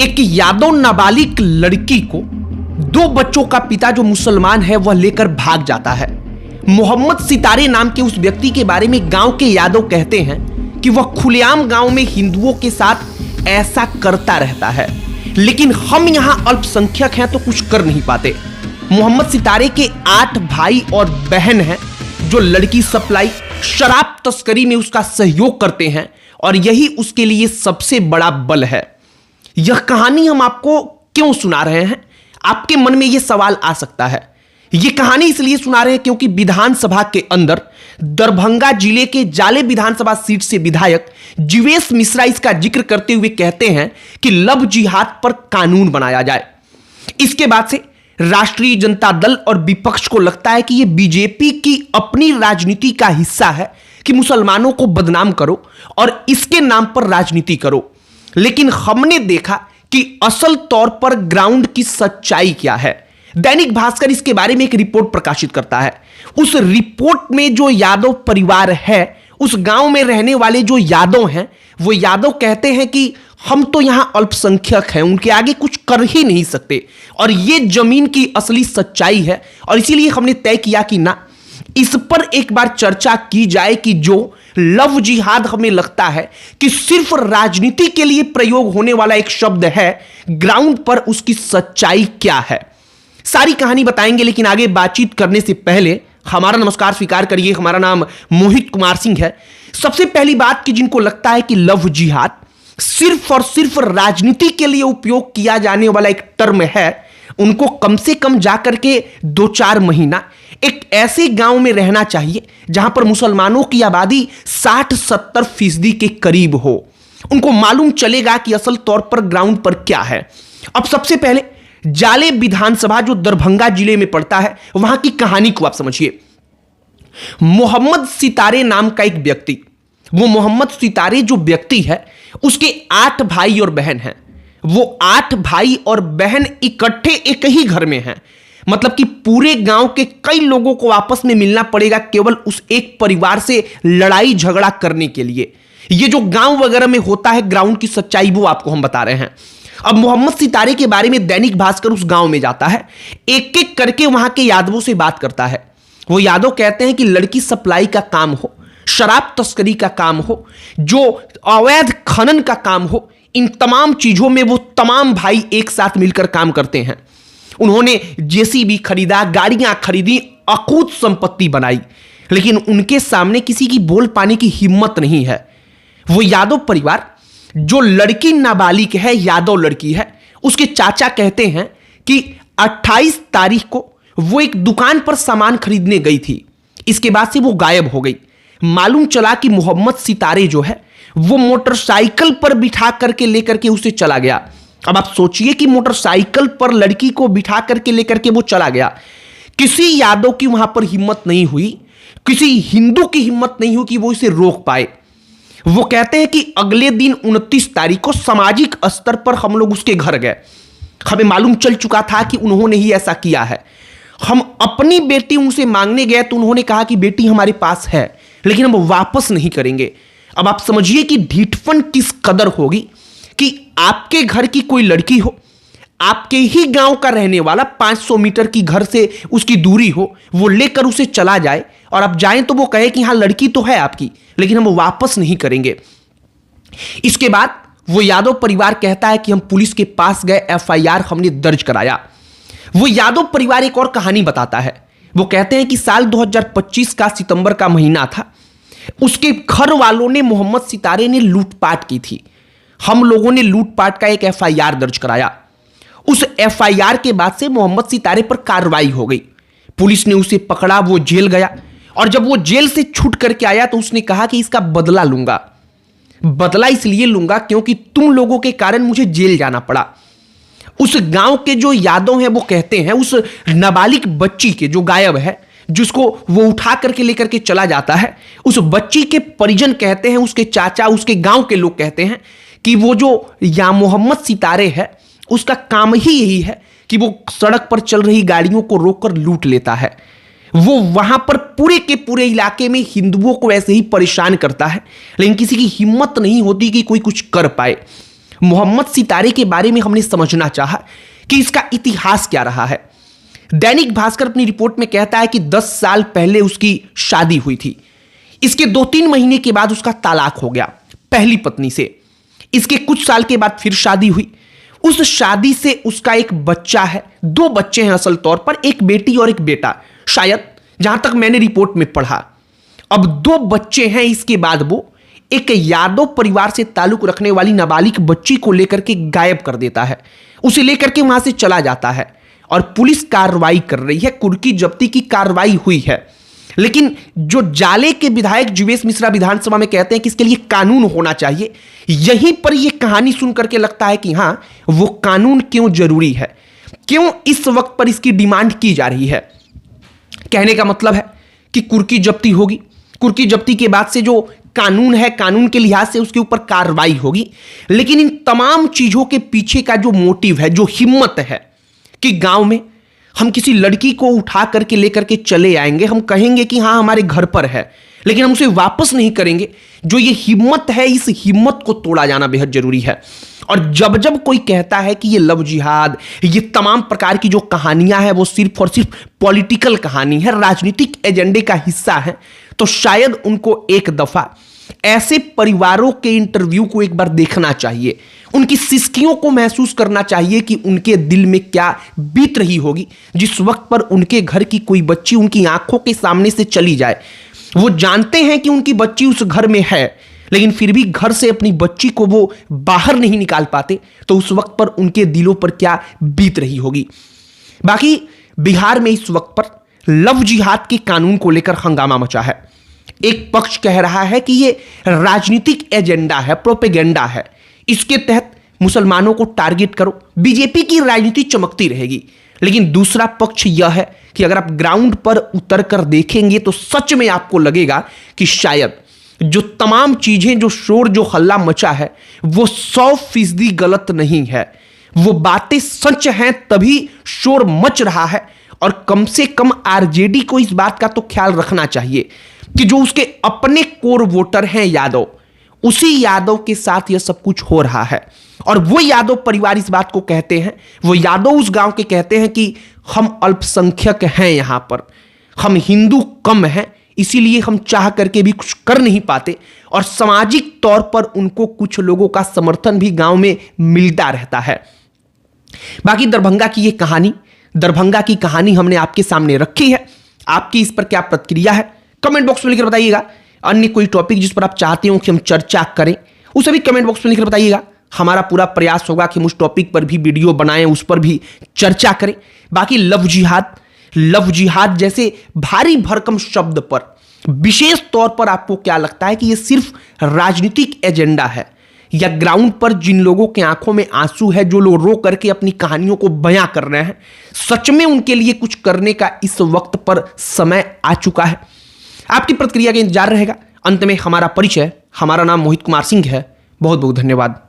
एक यादव नाबालिग लड़की को दो बच्चों का पिता जो मुसलमान है वह लेकर भाग जाता है। मोहम्मद सितारे नाम के उस व्यक्ति के बारे में गांव के यादव कहते हैं कि वह खुलेआम गांव में हिंदुओं के साथ ऐसा करता रहता है, लेकिन हम यहां अल्पसंख्यक हैं तो कुछ कर नहीं पाते। मोहम्मद सितारे के 8 भाई और बहन हैं जो लड़की सप्लाई, शराब तस्करी में उसका सहयोग करते हैं और यही उसके लिए सबसे बड़ा बल है। यह कहानी हम आपको क्यों सुना रहे हैं? आपके मन में यह सवाल आ सकता है। यह कहानी इसलिए सुना रहे हैं क्योंकि विधानसभा के अंदर दरभंगा जिले के जाले विधानसभा सीट से विधायक जीवेश मिश्रा इसका जिक्र करते हुए कहते हैं कि लव जिहाद पर कानून बनाया जाए। इसके बाद से राष्ट्रीय जनता दल और विपक्ष को लगता है कि यह बीजेपी की अपनी राजनीति का हिस्सा है कि मुसलमानों को बदनाम करो और इसके नाम पर राजनीति करो। लेकिन हमने देखा कि असल तौर पर ग्राउंड की सच्चाई क्या है। दैनिक भास्कर इसके बारे में एक रिपोर्ट प्रकाशित करता है। उस रिपोर्ट में जो यादव परिवार है, उस गांव में रहने वाले जो यादव हैं, वो यादव कहते हैं कि हम तो यहां अल्पसंख्यक हैं, उनके आगे कुछ कर ही नहीं सकते और ये जमीन की असली सच्चाई है। और इसीलिए हमने तय किया कि ना, इस पर एक बार चर्चा की जाए कि जो लव जिहाद हमें लगता है कि सिर्फ राजनीति के लिए प्रयोग होने वाला एक शब्द है, ग्राउंड पर उसकी सच्चाई क्या है। सारी कहानी बताएंगे, लेकिन आगे बातचीत करने से पहले हमारा नमस्कार स्वीकार करिए। हमारा नाम मोहित कुमार सिंह है। सबसे पहली बात कि जिनको लगता है कि लव जिहाद सिर्फ और सिर्फ राजनीति के लिए उपयोग किया जाने वाला एक टर्म है, उनको कम से कम जाकर के 2-4 महीना एक ऐसे गांव में रहना चाहिए जहां पर मुसलमानों की आबादी 60-70% के करीब हो। उनको मालूम चलेगा कि असल तौर पर ग्राउंड पर क्या है। अब सबसे पहले जाले विधानसभा जो दरभंगा जिले में पड़ता है, वहां की कहानी को आप समझिए। मोहम्मद सितारे नाम का एक व्यक्ति, वो मोहम्मद सितारे जो व्यक्ति है उसके 8 भाई और बहन हैं। वो 8 भाई और बहन इकट्ठे एक ही घर में हैं। मतलब कि पूरे गांव के कई लोगों को आपस में मिलना पड़ेगा केवल उस एक परिवार से लड़ाई झगड़ा करने के लिए। ये जो गांव वगैरह में होता है, ग्राउंड की सच्चाई वो आपको हम बता रहे हैं। अब मोहम्मद सितारे के बारे में दैनिक भास्कर उस गांव में जाता है, एक एक करके वहां के यादवों से बात करता है। वो यादव कहते हैं कि लड़की सप्लाई का काम हो, शराब तस्करी का काम हो, जो अवैध खनन का काम हो, इन तमाम चीजों में वो तमाम भाई एक साथ मिलकर काम करते हैं। उन्होंने जेसीबी खरीदा, गाड़ियां खरीदी, अकूत संपत्ति बनाई, लेकिन उनके सामने किसी की बोल पाने की हिम्मत नहीं है। वो यादव परिवार जो लड़की नाबालिग है, यादव लड़की है, उसके चाचा कहते हैं कि 28 तारीख को वो एक दुकान पर सामान खरीदने गई थी। इसके बाद से वो गायब हो गई। मालूम चला कि मोहम्मद सितारे जो है वो मोटरसाइकिल पर बिठा करके लेकर के उसे चला गया। अब आप सोचिए कि मोटरसाइकिल पर लड़की को बिठा करके लेकर के वो चला गया। किसी यादव की वहां पर हिम्मत नहीं हुई, किसी हिंदू की हिम्मत नहीं हुई कि वो इसे रोक पाए। वो कहते हैं कि अगले दिन 29 तारीख को सामाजिक स्तर पर हम लोग उसके घर गए। हमें मालूम चल चुका था कि उन्होंने ही ऐसा किया है। हम अपनी बेटी उनसे मांगने गए तो उन्होंने कहा कि बेटी हमारे पास है, लेकिन हम वापस नहीं करेंगे। अब आप समझिए कि ढीठपन किस कदर होगी कि आपके घर की कोई लड़की हो, आपके ही गांव का रहने वाला, 500 मीटर की घर से उसकी दूरी हो, वो लेकर उसे चला जाए और आप जाएं तो वो कहे कि हाँ लड़की तो है आपकी, लेकिन हम वापस नहीं करेंगे। इसके बाद वो यादव परिवार कहता है कि हम पुलिस के पास गए, FIR हमने दर्ज कराया। वो यादव परिवार एक और कहानी बताता है। वो कहते हैं कि साल 2025 का सितंबर का महीना था। उसके घर वालों ने, मोहम्मद सितारे ने लूटपाट की थी। हम लोगों ने लूटपाट का एक FIR दर्ज कराया। उस FIR के बाद से मोहम्मद सितारे पर कार्रवाई हो गई। पुलिस ने उसे पकड़ा, वो जेल गया और जब वो जेल से छूट करके आया तो उसने कहा कि इसका बदला लूंगा। बदला इसलिए लूंगा क्योंकि तुम लोगों के कारण मुझे जेल जाना पड़ा। उस गांव के जो यादव हैं वो कहते हैं उस नाबालिग बच्ची के जो गायब है, जिसको वो उठा करके लेकर के चला जाता है, उस बच्ची के परिजन कहते हैं, उसके चाचा, उसके गांव के लोग कहते हैं कि वो जो या मोहम्मद सितारे है उसका काम ही यही है कि वो सड़क पर चल रही गाड़ियों को रोककर लूट लेता है। वो वहां पर पूरे के पूरे इलाके में हिंदुओं को ऐसे ही परेशान करता है, लेकिन किसी की हिम्मत नहीं होती कि कोई कुछ कर पाए। मोहम्मद सितारे के बारे में हमने समझना चाहा कि इसका इतिहास क्या रहा है। दैनिक भास्कर अपनी रिपोर्ट में कहता है कि 10 साल पहले उसकी शादी हुई थी। इसके 2-3 महीने के बाद उसका तलाक हो गया पहली पत्नी से। इसके कुछ साल के बाद फिर शादी हुई। उस शादी से उसका एक बच्चा है, 2 बच्चे हैं असल तौर पर, एक बेटी और एक बेटा, शायद जहां तक मैंने रिपोर्ट में पढ़ा। अब 2 बच्चे हैं। इसके बाद वो एक यादव परिवार से ताल्लुक रखने वाली नाबालिग बच्ची को लेकर के गायब कर देता है। उसे लेकर के वहां से चला जाता है और पुलिस कार्रवाई कर रही है। कुर्की जब्ती की कार्रवाई हुई है, लेकिन जो जाले के विधायक जीवेश मिश्रा विधानसभा में कहते हैं कि इसके लिए कानून होना चाहिए, यहीं पर यह कहानी सुन करके लगता है कि हां, वो कानून क्यों जरूरी है, क्यों इस वक्त पर इसकी डिमांड की जा रही है। कहने का मतलब है कि कुर्की जब्ती होगी, कुर्की जब्ती के बाद से जो कानून है, कानून के लिहाज से उसके ऊपर कार्रवाई होगी, लेकिन इन तमाम चीजों के पीछे का जो मोटिव है, जो हिम्मत है कि गांव में हम किसी लड़की को उठा करके लेकर के चले आएंगे, हम कहेंगे कि हाँ हमारे घर पर है, लेकिन हम उसे वापस नहीं करेंगे, जो ये हिम्मत है, इस हिम्मत को तोड़ा जाना बेहद जरूरी है। और जब जब कोई कहता है कि ये लव जिहाद, ये तमाम प्रकार की जो कहानियां हैं वो सिर्फ और सिर्फ पॉलिटिकल कहानी है, राजनीतिक एजेंडे का हिस्सा है, तो शायद उनको एक दफा ऐसे परिवारों के इंटरव्यू को एक बार देखना चाहिए, उनकी सिसकियों को महसूस करना चाहिए कि उनके दिल में क्या बीत रही होगी जिस वक्त पर उनके घर की कोई बच्ची उनकी आंखों के सामने से चली जाए। वो जानते हैं कि उनकी बच्ची उस घर में है, लेकिन फिर भी घर से अपनी बच्ची को वो बाहर नहीं निकाल पाते, तो उस वक्त पर उनके दिलों पर क्या बीत रही होगी। बाकी बिहार में इस वक्त पर लव जिहाद के कानून को लेकर हंगामा मचा है। एक पक्ष कह रहा है कि ये राजनीतिक एजेंडा है, प्रोपेगेंडा है, इसके तहत मुसलमानों को टारगेट करो, बीजेपी की राजनीति चमकती रहेगी। लेकिन दूसरा पक्ष यह है कि अगर आप ग्राउंड पर उतर कर देखेंगे तो सच में आपको लगेगा कि शायद जो तमाम चीजें, जो शोर, जो हल्ला मचा है, वो 100% गलत नहीं है। वो बातें सच हैं, तभी शोर मच रहा है। और कम से कम आरजेडी को इस बात का तो ख्याल रखना चाहिए कि जो उसके अपने कोर वोटर हैं यादव, उसी यादव के साथ यह सब कुछ हो रहा है। और वो यादव परिवार इस बात को कहते हैं, वो यादव उस गांव के कहते हैं कि हम अल्पसंख्यक हैं, यहां पर हम हिंदू कम हैं, इसीलिए हम चाह करके भी कुछ कर नहीं पाते। और सामाजिक तौर पर उनको कुछ लोगों का समर्थन भी गांव में मिलता रहता है। बाकी दरभंगा की ये कहानी, दरभंगा की कहानी हमने आपके सामने रखी है। आपकी इस पर क्या प्रतिक्रिया है, कमेंट बॉक्स में लिखकर बताइएगा। अन्य कोई टॉपिक जिस पर आप चाहते हो कि हम चर्चा करें, उसे भी कमेंट बॉक्स में लिखकर बताइएगा। हमारा पूरा प्रयास होगा कि हम उस टॉपिक पर भी वीडियो बनाएं, उस पर भी चर्चा करें। बाकी लव जिहाद जैसे भारी भरकम शब्द पर विशेष तौर पर आपको क्या लगता है कि यह सिर्फ राजनीतिक एजेंडा है, या ग्राउंड पर जिन लोगों के आंखों में आंसू है, जो लोग रो करके अपनी कहानियों को बयां कर रहे हैं, सच में उनके लिए कुछ करने का इस वक्त पर समय आ चुका है? आपकी प्रतिक्रिया का इंतजार रहेगा। अंत में हमारा परिचय, हमारा नाम मोहित कुमार सिंह है। बहुत बहुत धन्यवाद।